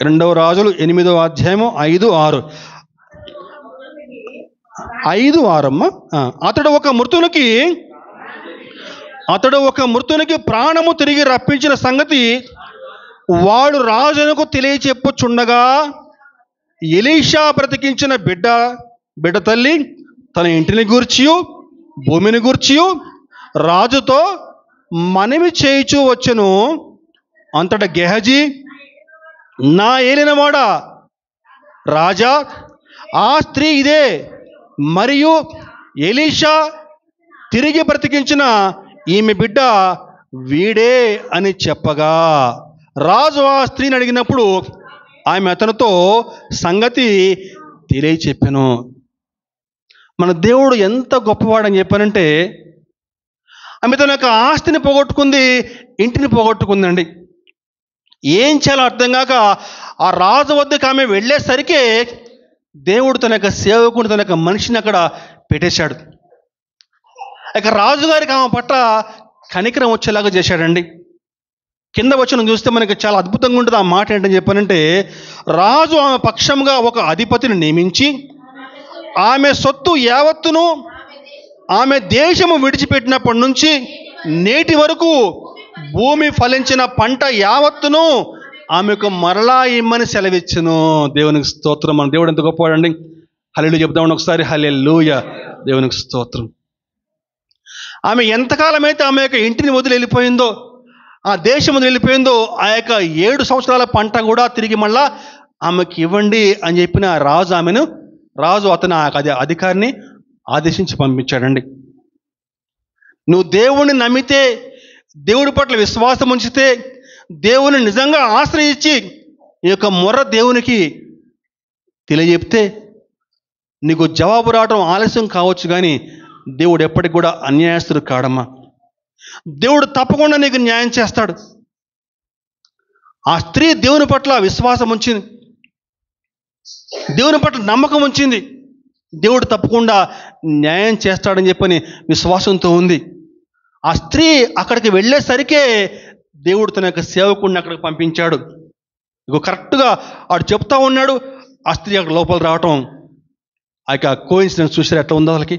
2 రాజులు 8వ అధ్యాయము 5, 6. 5, 6 అమ్మ. అతడు ఒక మృతునికి ప్రాణము తిరిగి రప్పించిన సంగతి వాడు రాజునకు తెలియచెప్పుచుండగా, ఎలీషా బ్రతికించిన బిడ్డ తల్లి తన ఇంటిని గూర్చియు భూమిని గూర్చియు రాజుతో మనవి చేయుచూ వచ్చెను. అంతట గెహజీ, నా ఏలినవాడా రాజా, ఆ స్త్రీ ఇదే, మరియు ఎలీషా తిరిగి బ్రతికించిన ఈమె బిడ్డ వీడే అని చెప్పగా, రాజు ఆ స్త్రీని అడిగినప్పుడు ఆమె అతనితో సంగతి తెలియచెప్పెను. మన దేవుడు ఎంత గొప్పవాడని చెప్పానంటే, ఆమె తన యొక్క ఆస్తిని పోగొట్టుకుంది, ఇంటిని పోగొట్టుకుందండి. ఏం చేయాలో అర్థం కాక ఆ రాజు వద్దకు ఆమె వెళ్ళేసరికే దేవుడు తన యొక్క సేవకుని, తన యొక్క మనిషిని అక్కడ పెట్టేశాడు. ఇక రాజుగారికి ఆమె పట్ల కనికరం వచ్చేలాగా చేశాడండి. కింద వచనం చూస్తే మనకి చాలా అద్భుతంగా ఉంటుంది. ఆ మాట ఏంటని చెప్పానంటే, రాజు ఆమె పక్షంగా ఒక అధిపతిని నియమించి ఆమె సొత్తు యావత్తును ఆమె దేశము విడిచిపెట్టినప్పటి నుంచి నేటి వరకు భూమి ఫలించిన పంట యావత్తును ఆమెకు మరలా ఇమ్మని సెలవిచ్చును. దేవునికి స్తోత్రం. మన దేవుడు ఎంత గొప్పవాడండి. హల్లెలూయా చెప్దామని ఒకసారి. హల్లెలూయా, దేవునికి స్తోత్రం. ఆమె ఎంతకాలమైతే ఆమె యొక్క ఇంటిని వదిలి వెళ్ళిపోయిందో, ఆ దేశం వదిలి వెళ్ళిపోయిందో, ఆ యొక్క 7 సంవత్సరాల పంట కూడా తిరిగి మళ్ళా ఆమెకి ఇవ్వండి అని చెప్పిన రాజు అతను ఆ అధికారిని ఆదేశించి పంపించాడండి. నువ్వు దేవుణ్ణి నమ్మితే, దేవుడి పట్ల విశ్వాసం ఉంచితే, దేవుని నిజంగా ఆశ్రయించి ఈ యొక్క మొర్ర దేవునికి తెలియజెప్తే నీకు జవాబు రావడం ఆలస్యం కావచ్చు, కానీ దేవుడు ఎప్పటికి కూడా అన్యాయస్తుడు కాడమ్మా. దేవుడు తప్పకుండా నీకు న్యాయం చేస్తాడు. ఆ స్త్రీ దేవుని పట్ల విశ్వాసం ఉంచింది, దేవుని పట్ల నమ్మకం ఉంచింది. దేవుడు తప్పకుండా న్యాయం చేస్తాడని చెప్పని విశ్వాసంతో ఉంది. ఆ స్త్రీ అక్కడికి వెళ్ళేసరికే దేవుడు తన యొక్క సేవకుడిని అక్కడికి పంపించాడు. ఇగో కరెక్ట్గా ఆడు చెప్తా ఉన్నాడు, ఆ స్త్రీ అక్కడ లోపల రావటం. ఆ యొక్క కోయిన్సిడెన్స్ చూసారు ఎట్లా ఉందో వాళ్ళకి.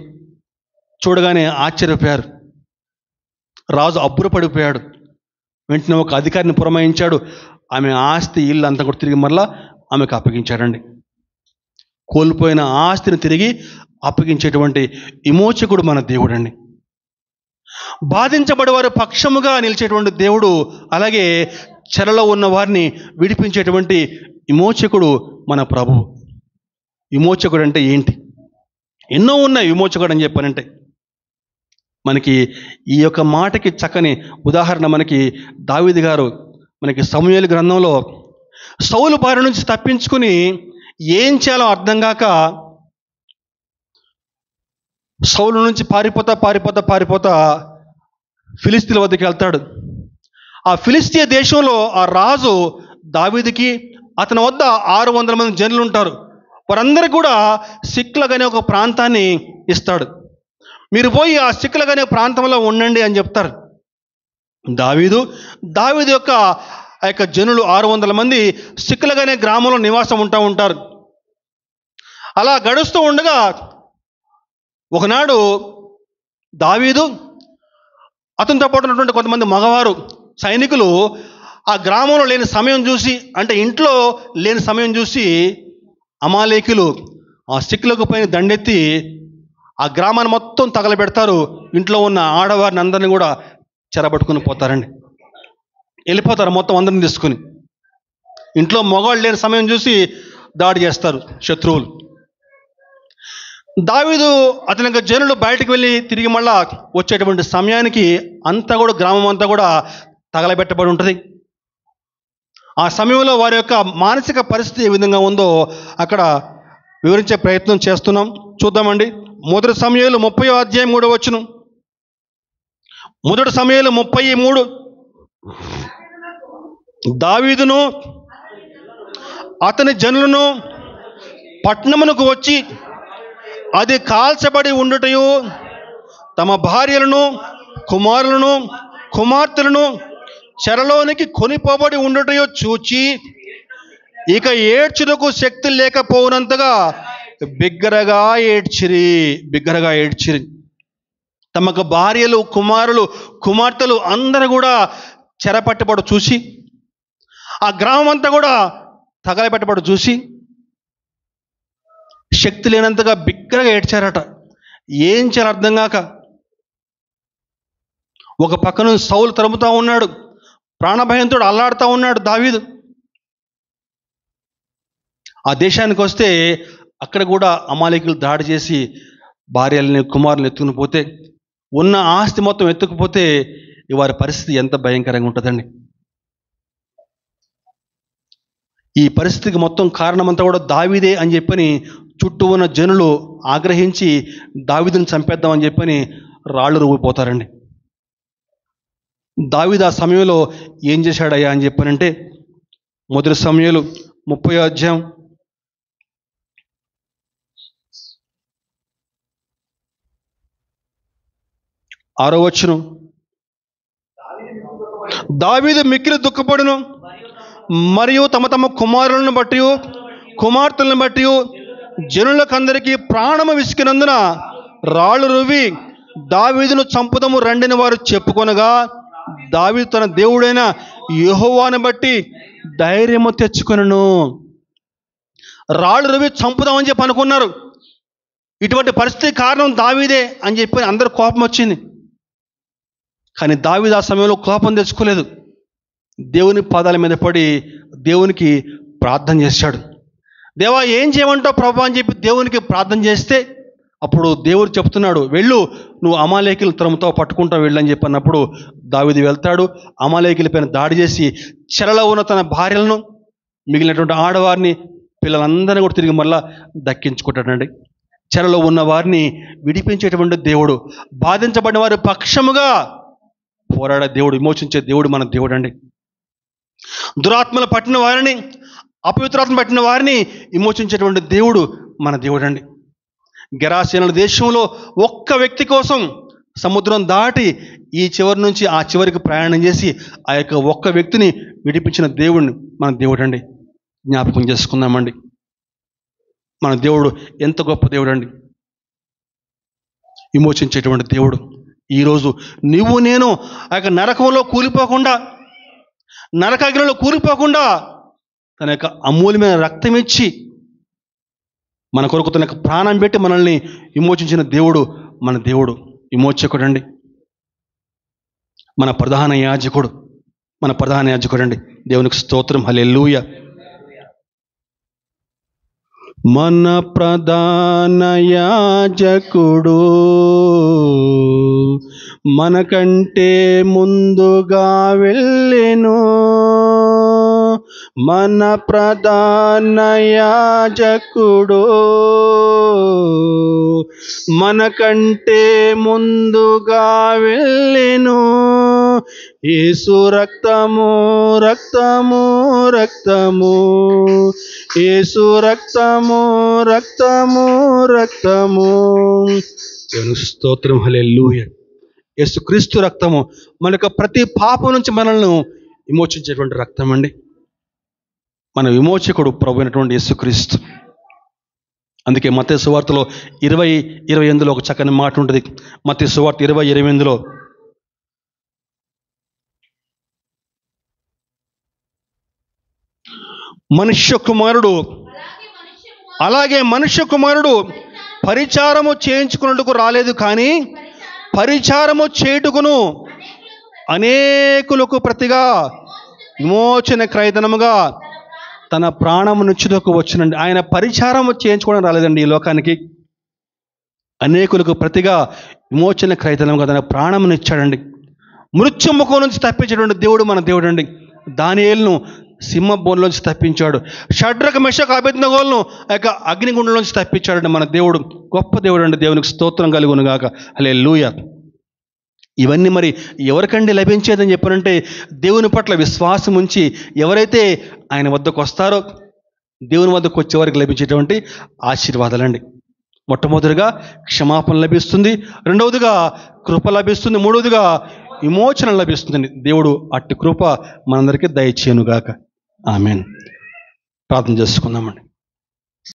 చూడగానే ఆశ్చర్యపోయారు. రాజు అబ్బురపడిపోయాడు. వెంటనే ఒక అధికారిని పురమాయించాడు. ఆమె ఆస్తి ఇల్లు అంతా కూడా తిరిగి మరలా ఆమెకు అప్పగించాడండి. కోల్పోయిన ఆస్తిని తిరిగి అప్పగించేటువంటి విమోచకుడు మన దేవుడు అండి. బాధించబడే వారి పక్షముగా నిలిచేటువంటి దేవుడు, అలాగే చెరలో ఉన్న వారిని విడిపించేటువంటి విమోచకుడు మన ప్రభువు. విమోచకుడు అంటే ఏంటి? ఎన్నో ఉన్నాయి విమోచకుడు అని చెప్పానంటే. మనకి ఈ యొక్క మాటకి చక్కని ఉదాహరణ మనకి దావీదు గారు మనకి సమూయేలు గ్రంథంలో సౌలు బారి నుంచి తప్పించుకుని ఏం చేయాలో అర్థం కాక సౌలు నుంచి పారిపోతా ఫిలిస్తీన్ల వద్దకు వెళ్తాడు. ఆ ఫిలిస్తీయ దేశంలో ఆ రాజు దావీదుకి అతని వద్ద 600 మంది జనులు ఉంటారు. వారందరికీ కూడా సిక్లగ్ అనే ఒక ప్రాంతాన్ని ఇస్తాడు. మీరు పోయి ఆ సిక్లగ్ అనే ప్రాంతంలో ఉండండి అని చెప్తారు. దావీదు యొక్క ఆ యొక్క జనులు 600 మంది సిక్లగ్ అనే గ్రామంలో నివాసం ఉంటారు. అలా గడుస్తూ ఉండగా ఒకనాడు దావీదు అతనితో పాటు ఉన్నటువంటి కొంతమంది మగవారు సైనికులు ఆ గ్రామంలో లేని సమయం చూసి, అంటే ఇంట్లో లేని సమయం చూసి, అమాలేకులు ఆ సిక్లగు పైన దండెత్తి ఆ గ్రామాన్ని మొత్తం తగలబెడతారు. ఇంట్లో ఉన్న ఆడవారిని అందరినీ కూడా చెరబట్టుకుని పోతారండి. వెళ్ళిపోతారు మొత్తం అందరిని తీసుకుని. ఇంట్లో మగవాళ్ళు లేని సమయం చూసి దాడి చేస్తారు శత్రువులు. దావీదు అతని యొక్క జనులు బయటకు వెళ్ళి తిరిగి మళ్ళా వచ్చేటువంటి సమయానికి అంతా కూడా గ్రామం అంతా కూడా తగలబెట్టబడి ఉంటుంది. ఆ సమయంలో వారి యొక్క మానసిక పరిస్థితి ఏ విధంగా ఉందో అక్కడ వివరించే ప్రయత్నం చేస్తున్నాం. చూద్దామండి. 1 సమూయేలు 30వ అధ్యాయం 3వ వచనం. 1 సమూయేలు 33. దావీదును అతని జనులను పట్టణమునకు వచ్చి అది కాల్చబడి ఉండుటయు, తమ భార్యలను కుమారులను కుమార్తెలను చెరలోనికి కొనిపోబడి ఉండుటయో చూచి ఇక ఏడ్చుటకు శక్తి లేకపోవునంతగా బిగ్గరగా ఏడ్చిరి. తమకు భార్యలు కుమారులు కుమార్తెలు అందరూ కూడా చెరపట్టబడి చూసి, ఆ గ్రామం అంతా కూడా తగలబెట్టబడి చూసి శక్తి లేనంతగా బిగ్గరగా ఏడ్చారట. ఏం చేయాలి అర్థం కాక. ఒక పక్కన సౌలు తరుముతా ఉన్నాడు, ప్రాణభయంతో అల్లాడుతూ ఉన్నాడు దావీదు. ఆ దేశానికి వస్తే అక్కడ కూడా అమాలేకులు దాడి చేసి భార్యలని కుమారులను ఎత్తుకుని పోతే, ఉన్న ఆస్తి మొత్తం ఎత్తుకుపోతే వారి పరిస్థితి ఎంత భయంకరంగా ఉంటుందండి. ఈ పరిస్థితికి మొత్తం కారణమంతా కూడా దావీదే అని చెప్పని చుట్టూ ఉన్న జనులు ఆగ్రహించి దావీదుని చంపేద్దామని చెప్పని రాళ్ళు రువ్విపోతారండి. దావీదు ఆ సమయంలో ఏం చేశాడయ్యా అని చెప్పానంటే 1 సమూయేలు 30వ అధ్యాయం 6వ వచనం. దావీదు మిక్కిలి దుఃఖపడును, మరియు తమ తమ కుమారులను బట్టి కుమార్తెలను బట్టి జనులకందరికీ ప్రాణము విసికినందున రాళ్ళు రువ్వి దావీదును చంపుదము రండిని వారు చెప్పుకొనగా, దావీదు తన దేవుడైన యెహోవాను బట్టి ధైర్యము తెచ్చుకొనెను. రాళ్ళు రువ్వి చంపుదామని చెప్పి అనుకున్నారు. ఇటువంటి పరిస్థితి కారణం దావీదే అని చెప్పి అందరూ కోపం వచ్చింది. కానీ దావీదు ఆ సమయంలో కోపం తెచ్చుకోలేదు. దేవుని పాదాల మీద పడి దేవునికి ప్రార్థన చేశాడు. దేవా ఏం చేయమంటావు ప్రభు అని చెప్పి దేవునికి ప్రార్థన చేస్తే అప్పుడు దేవుడు చెప్తున్నాడు, వెళ్ళు, నువ్వు అమాలేకులు తరుముతో పట్టుకుంటావు వెళ్ళని చెప్పినప్పుడు దావీదు వెళ్తాడు. అమాలేకుల పైన దాడి చేసి చెరలో ఉన్న తన భార్యలను మిగిలినటువంటి ఆడవారిని పిల్లలందరినీ కూడా తిరిగి మళ్ళా దక్కించుకుంటాడండి. చెరలో ఉన్న వారిని విడిపించేటువంటి దేవుడు, బాధించబడిన వారి పక్షముగా పోరాడే దేవుడు, విమోచించే దేవుడు మన దేవుడు అండి. దురాత్మలు పట్టిన వారిని, అపవిత్రాత్మ పట్టిన వారిని విమోచించేటువంటి దేవుడు మన దేవుడు అండి. గెరాసేనుల దేశంలో ఒక్క వ్యక్తి కోసం సముద్రం దాటి ఈ చివరి నుంచి ఆ చివరికి ప్రయాణం చేసి ఆ యొక్క ఒక్క వ్యక్తిని విడిపించిన దేవుడిని మన దేవుడు అండి. జ్ఞాపకం చేసుకుందామండి. మన దేవుడు ఎంత గొప్ప దేవుడు అండి, విమోచించేటువంటి దేవుడు. ఈరోజు నువ్వు నేను ఆ యొక్క నరకంలో కూలిపోకుండా, నరకాగ్నిలో కూలిపోకుండా తన యొక్క అమూల్యమైన రక్తం ఇచ్చి మన కొరకు తన యొక్క ప్రాణం పెట్టి మనల్ని విమోచించిన దేవుడు మన దేవుడు, విమోచకుడు అండి. మన ప్రధాన యాజకుడు అండి. దేవునికి స్తోత్రం, హల్లెలూయా. మన ప్రధాన యాజకుడు మనకంటే ముందుగా వెళ్ళెను. మన ప్రధాన యాజకుడు మనకంటే ముందుగా వెళ్ళెను. యేసు రక్తము రక్తము రక్తము, యేసు రక్తము రక్తము రక్తము. దేవునికి స్తోత్రం, హల్లెలూయా. యేసుక్రీస్తు రక్తము మన యొక్క ప్రతి పాపం నుంచి మనల్ని విమోచించేటువంటి రక్తం అండి. మన విమోచకుడు ప్రభు అయినటువంటి యేసుక్రీస్తు. అందుకే మత్తయి సువార్తలో 20:28 ఒక చక్కని మాట ఉంటుంది. మత్తయి సువార్త 20:28 అలాగే మనుష్య కుమారుడు పరిచారము చేయించుకున్నట్టుకు రాలేదు, కానీ పరిచారము చేయుటకును అనేకులకు ప్రతిగా విమోచన క్రయధనముగా తన ప్రాణమునిచ్చుటకు వచ్చినండి. ఆయన పరిచారము చేయించుకోవడం రాలేదండి ఈ లోకానికి. అనేకులకు ప్రతిగా విమోచన క్రయధనముగా తన ప్రాణమునిచ్చాడండి. మృత్యుముఖం నుంచి తప్పించేటువంటి దేవుడు మన దేవుడు అండి. దానియేలును సింహబోన్లోంచి తప్పించాడు. షడ్రక మెషక అబేద్నెగోలను ఆ యొక్క అగ్నిగుండంలోంచి తప్పించాడండి మన దేవుడు. గొప్ప దేవుడు అండి. దేవునికి స్తోత్రం కలుగును గాక, హల్లెలూయా. ఇవన్నీ మరి ఎవరికండి లభించేదని చెప్పారంటే, దేవుని పట్ల విశ్వాసం ఉంచి ఎవరైతే ఆయన వద్దకు వస్తారో దేవుని వద్దకు వచ్చే వారికి లభించేటువంటి ఆశీర్వాదాలండి. మొట్టమొదటిగా క్షమాపణ లభిస్తుంది, రెండవదిగా కృప లభిస్తుంది, మూడవదిగా విమోచన లభిస్తుందండి. దేవుడు అట్టి కృప మనందరికీ దయచేయునుగాక. ఆమేన్. ప్రార్థన చేసుకుందామండి.